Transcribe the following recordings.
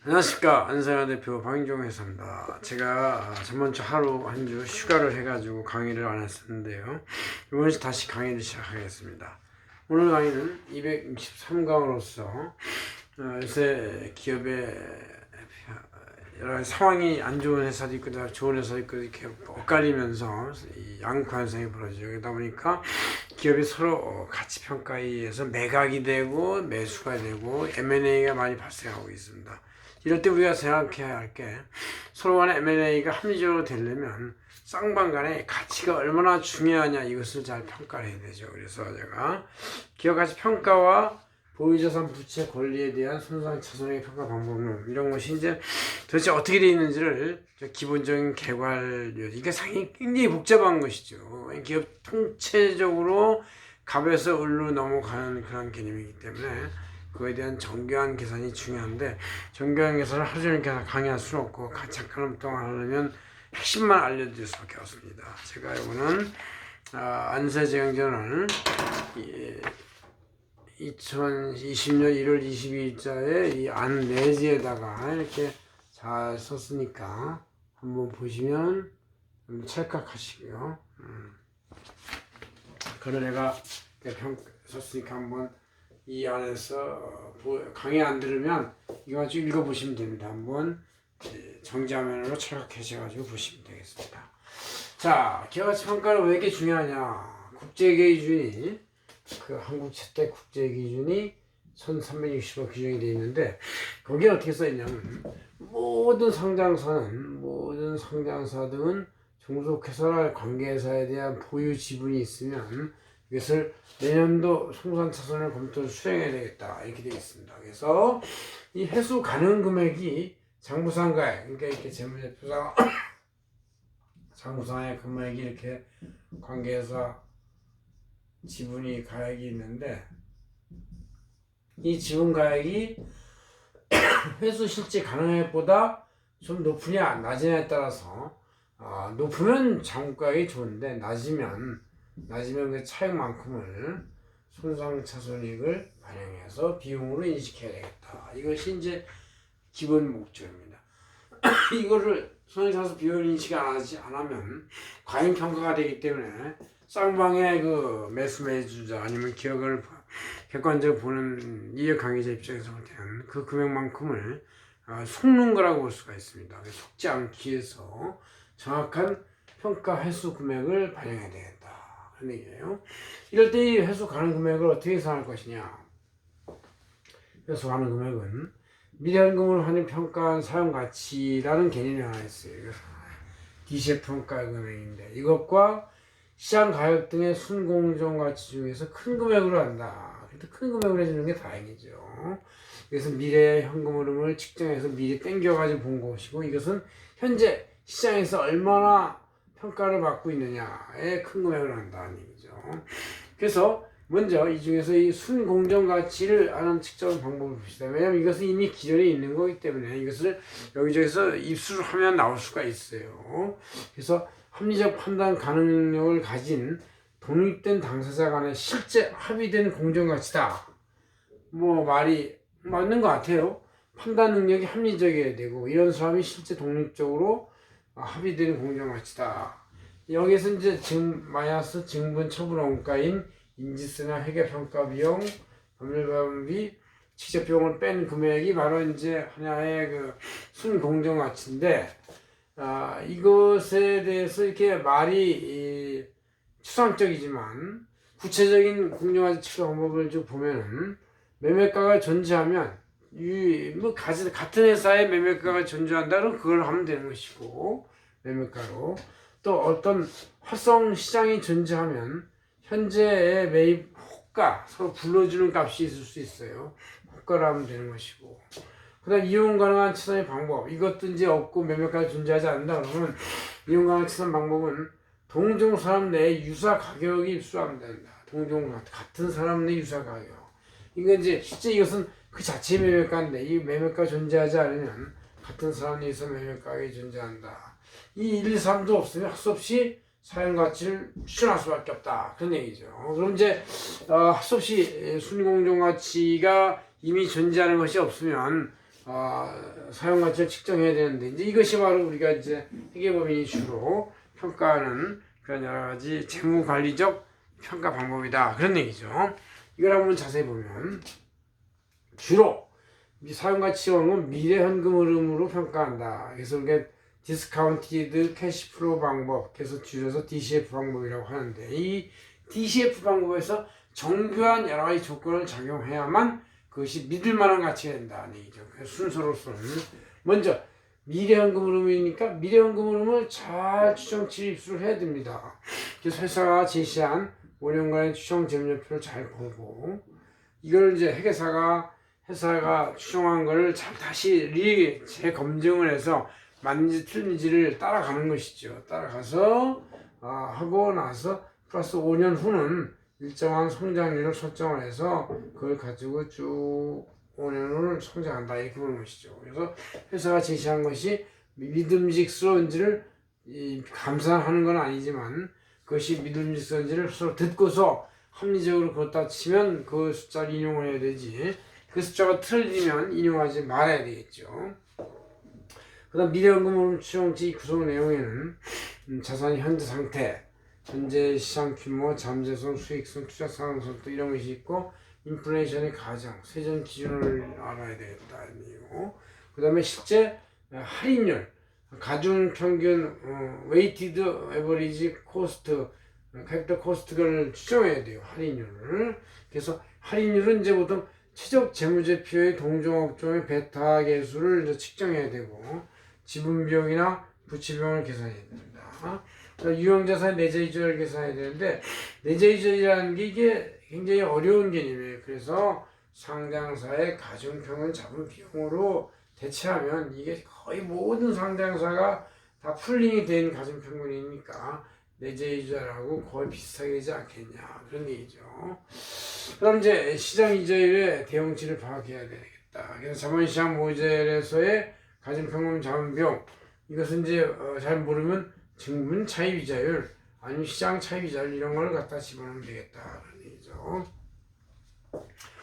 안녕하십니까. 안사야 대표 박인종 회사입니다. 제가 저번주 하루 한 주 휴가를 해가지고 강의를 안 했었는데요. 이번 주 다시 강의를 시작하겠습니다. 오늘 강의는 263강으로서 요새 기업의 여러 가지 상황이 안 좋은 회사도 있고 좋은 회사도 있고 이렇게 엇갈리면서 이 양극화 현상이 벌어지죠. 그러다 보니까 기업이 서로 가치 평가에 의해서 매각이 되고 매수가 되고 M&A가 많이 발생하고 있습니다. 이럴 때 우리가 생각해야 할 게 서로 간의 M&A가 합리적으로 되려면 쌍방 간의 가치가 얼마나 중요하냐 이것을 잘 평가를 해야 되죠. 그래서 제가 기업 가치 평가와 보유자산 부채 권리에 대한 손상 차손의 평가 방법론 이런 것이 이제 도대체 어떻게 되어 있는지를 기본적인 개괄 이게 상당히 굉장히 복잡한 것이죠. 기업 통체적으로 갑에서 을로 넘어가는 그런 개념이기 때문에 그거에 대한 정교한 계산이 중요한데 정교한 계산을 하루 종일 강의할 수는 없고 잠깐 동안 하려면 핵심만 알려드릴 수밖에 없습니다. 제가 이거는 안세재경전을 2020년 1월 22일자에 이 안 내지에다가 이렇게 잘 썼으니까 한번 보시면 찰칵하시고요. 그걸 내가 썼으니까 한번 이 안에서 강의 안 들으면 이거 좀 읽어보시면 됩니다. 한번 정지화면으로 찰칵하셔가지고 보시면 되겠습니다. 자, 기업가치 평가는 왜 이렇게 중요하냐? 국제기준이 한국 최대 국제기준이 1365 규정이 되어 있는데 거기에 어떻게 써 있냐면 모든 상장사들은 종속회사나 관계사에 대한 보유 지분이 있으면 이것을 내년도 송산차손을 검토 수행해야 되겠다 이렇게 되어 있습니다. 그래서 이 회수 가능 금액이 장부상가액 그러니까 이렇게 재무제표상 장부상의 금액이 이렇게 관계사 지분이 가액이 있는데 이 지분 가액이 회수 실제 가능액보다 좀 높으냐 낮으냐에 따라서 높으면 장부가액이 좋은데 낮으면 그 차액만큼을 손상차손익을 반영해서 비용으로 인식해야 되겠다. 이것이 이제 기본 목적입니다. 이거를 손해차손 비용을 인식 안 하면 과잉평가가 되기 때문에 쌍방의 그 매수매주자 아니면 기업을 객관적으로 보는 이해 관계자 입장에서 볼 때는 그 금액만큼을 속는 거라고 볼 수가 있습니다. 속지 않기 위해서 정확한 평가 회수 금액을 반영해야 되겠다. 그런 얘기예요. 이럴 때 이 회수 가능 금액을 어떻게 계산할 것이냐. 회수 가능 금액은 미래현금으로 환율 평가한 사용가치라는 개념이 하나 있어요. DCF 평가 금액인데 이것과 시장 가격 등의 순공정 가치 중에서 큰 금액으로 한다. 그래도 큰 금액으로 해주는 게 다행이죠. 그래서 미래의 현금 흐름을 측정해서 미리 땡겨가지고 본 것이고 이것은 현재 시장에서 얼마나 평가를 받고 있느냐에 큰 금액을 한다는 얘기죠. 그래서 먼저 이 중에서 이 순공정 가치를 아는 측정 방법을 봅시다. 왜냐하면 이것은 이미 기존에 있는 거기 때문에 이것을 여기저기서 입수를 하면 나올 수가 있어요. 그래서 합리적 판단 가능력을 가진 독립된 당사자 간의 실제 합의된 공정가치다. 뭐 말이 맞는 것 같아요. 판단 능력이 합리적이어야 되고 이런 사람이 실제 독립적으로 합의된 공정가치다. 여기서 이제 마이너스 증분 처분 원가인 인지세나 회계평가 비용, 법률가비, 직접 비용을 뺀 금액이 바로 이제 하나의 그 순공정가치인데 이것에 대해서 이렇게 말이 추상적이지만 구체적인 공정가치 측정 방법을 쭉 보면은 매매가가 존재하면 같은 회사의 매매가가 존재한다면 그걸 하면 되는 것이고 매매가로 또 어떤 활성 시장이 존재하면 현재의 매입 호가 서로 불러주는 값이 있을 수 있어요. 호가로 하면 되는 것이고 그 다음 이용 가능한 치산의 방법 이것도 이제 없고 매매가가 존재하지 않는다 그러면 이용 가능한 치산 방법은 동종 사람 내에 유사 가격이 입수하면 된다. 동종 같은 사람 내 유사 가격 이거 이제 실제 이것은 그 자체의 매매가인데 이 매매가 존재하지 않으면 같은 사람 내에서 매매가격이 존재한다. 이 1, 2, 3도 없으면 할 수 없이 사용가치를 추천할 수밖에 없다. 그런 얘기죠. 그럼 이제 할 수 없이 순공정가치가 이미 존재하는 것이 없으면 사용 가치를 측정해야 되는데 이제 이것이 바로 우리가 이제 회계법인이 주로 평가하는 그런 여러 가지 재무 관리적 평가 방법이다 그런 얘기죠. 이걸 한번 자세히 보면 주로 사용 가치 원은 미래 현금 흐름으로 평가한다. 그래서 이게 디스카운티드 캐시플로우 방법, 그래서 줄여서 DCF 방법이라고 하는데 이 DCF 방법에서 정교한 여러 가지 조건을 작용해야만 그것이 믿을 만한 가치가 된다는 얘기죠. 그래서 순서로서는 먼저 미래 현금 흐름이니까 미래 현금 흐름을 잘 추정치 입수를 해야 됩니다. 그래서 회사가 제시한 5년간의 추정 재무제표를 잘 보고 이걸 이제 회사가 추정한 거를 잘 다시 재검증을 해서 맞는지 틀린지를 따라가는 것이죠. 따라가서 하고 나서 플러스 5년 후는 일정한 성장률을 설정을 해서 그걸 가지고 쭉 5년을 성장한다 이렇게 보는 것이죠. 그래서 회사가 제시한 것이 믿음직스러운지를 감사하는 건 아니지만 그것이 믿음직스러운지를 서로 듣고서 합리적으로 그렇다 치면 그 숫자를 인용을 해야 되지 그 숫자가 틀리면 인용하지 말아야 되겠죠. 그 다음 미래연금 흐름 추정치 구성 내용에는 자산의 현재 상태, 현재 시장 규모, 잠재성, 수익성, 투자 상황성 또 이런 것이 있고 인플레이션의 가정, 세전 기준을 알아야 되겠다 이거. 그 다음에 실제 할인율, 가중 평균 웨이티드 에버리지 코스트, 캐피털 코스트를 추정해야 돼요. 할인율을. 그래서 할인율은 이제 보통 최적 재무제표의 동종업종의 베타 계수를 이제 측정해야 되고 지분 비용이나 부채 비용을 계산해야 됩니다. 유형자산 내재이자를 계산해야 되는데 내재이자라는 게 이게 굉장히 어려운 개념이에요. 그래서 상장사의 가중평균 잡은 비용으로 대체하면 이게 거의 모든 상장사가 다 풀링이 된 가중평균이니까 내재이자라고 거의 비슷하게 되지 않겠냐 그런 얘기죠. 그다음 이제 시장 이자율의 대응치를 파악해야 되겠다. 그래서 자본시장 모델에서의 가중평균 잡은 비용 이것은 이제 잘 모르면 증분 차입 이자율 아니면 시장 차입 이자율 이런 걸 갖다 집어넣으면 되겠다 그런 얘기죠.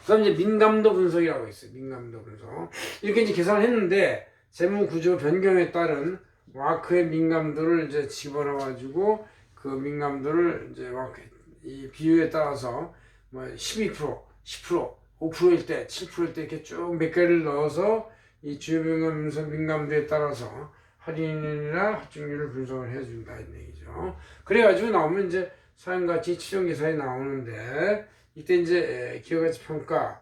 그다음 이제 민감도 분석이라고 있어요. 민감도 분석 이렇게 이제 계산을 했는데 재무 구조 변경에 따른 와크의 민감도를 이제 집어넣어가지고 그 민감도를 이제 이 비율에 따라서 뭐 12%, 10%, 5%일 때, 7%일 때 이렇게 쭉 몇 개를 넣어서 이 주요 민감도에 따라서 할인이나 합증률을 분석을 해준다 이 얘기죠. 그래가지고 나오면 이제 사용가치 추정 계산이 나오는데 이때 이제 기업가치 평가,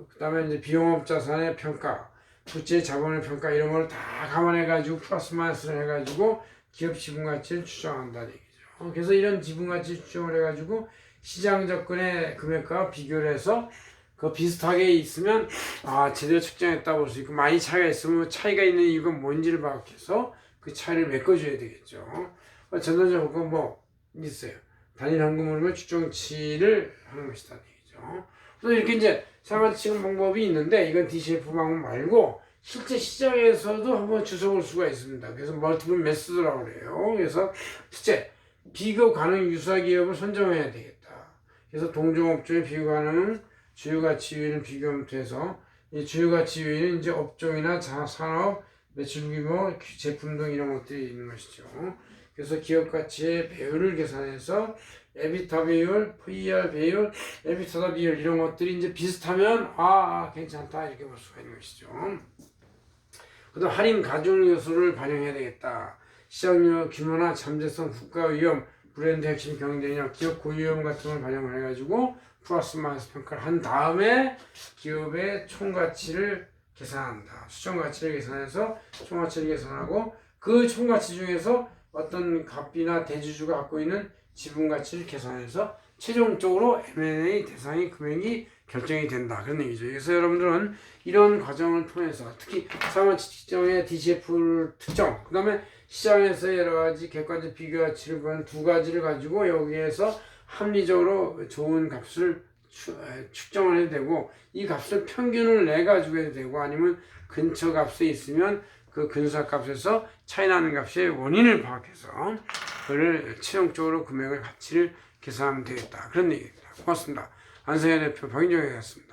그다음에 이제 비용업 자산의 평가, 부채 자본의 평가 이런 걸 다 감안해가지고 플러스 마이너스를 해가지고 기업 지분가치를 추정한다는 얘기죠. 그래서 이런 지분가치 추정을 해가지고 시장 접근의 금액과 비교를 해서 그 비슷하게 있으면 제대로 측정했다 볼 수 있고 많이 차이가 있으면 차이가 있는 이유가 뭔지를 파악해서 그 차이를 메꿔줘야 되겠죠. 전반적으로 뭐 있어요. 단일 현금 흐름의 추정치를 하는 것이다 얘기죠. 그래서 이렇게 이제 사용가치 측정 방법이 있는데 이건 DCF 방법 말고 실제 시장에서도 한번 주워볼 수가 있습니다. 그래서 멀티플 메소드라고 그래요. 그래서 실제 비교 가능 유사 기업을 선정해야 되겠다. 그래서 동종업종의 비교 가능 주요 가치 요인을 비교 검토해서 이 주요 가치 요인은 이제 업종이나 산업, 매출 규모, 제품 등 이런 것들이 있는 것이죠. 그래서 기업 가치의 배율을 계산해서 에비타 배율, PER 배율, 에비타다 비율 이런 것들이 이제 비슷하면 괜찮다 이렇게 볼 수가 있는 것이죠. 그다음 할인 가중 요소를 반영해야 되겠다. 시장 규모나 잠재성, 국가 위험, 브랜드 핵심 경쟁력, 기업 고유형 같은 걸 반영을 해가지고 플러스 마이너스 평가를 한 다음에 기업의 총가치를 계산한다. 수정가치를 계산해서 총가치를 계산하고 그 총가치 중에서 어떤 갑이나 대주주가 갖고 있는 지분가치를 계산해서 최종적으로 M&A 대상의 금액이 결정이 된다. 그런 얘기죠. 그래서 여러분들은 이런 과정을 통해서 특히 사용가치 측정의 DCF 특정, 그 다음에 시장에서 여러 가지 객관적 비교 가치를 보는 두 가지를 가지고 여기에서 합리적으로 좋은 값을 측정을 해도 되고 이 값을 평균을 내 가지고 해도 되고 아니면 근처 값에 있으면 그 근사 값에서 차이 나는 값의 원인을 파악해서 그를 최종적으로 금액의 가치를 계산하면 되겠다. 그런 얘기입니다. 고맙습니다. 안성현 대표 박인종이었습니다.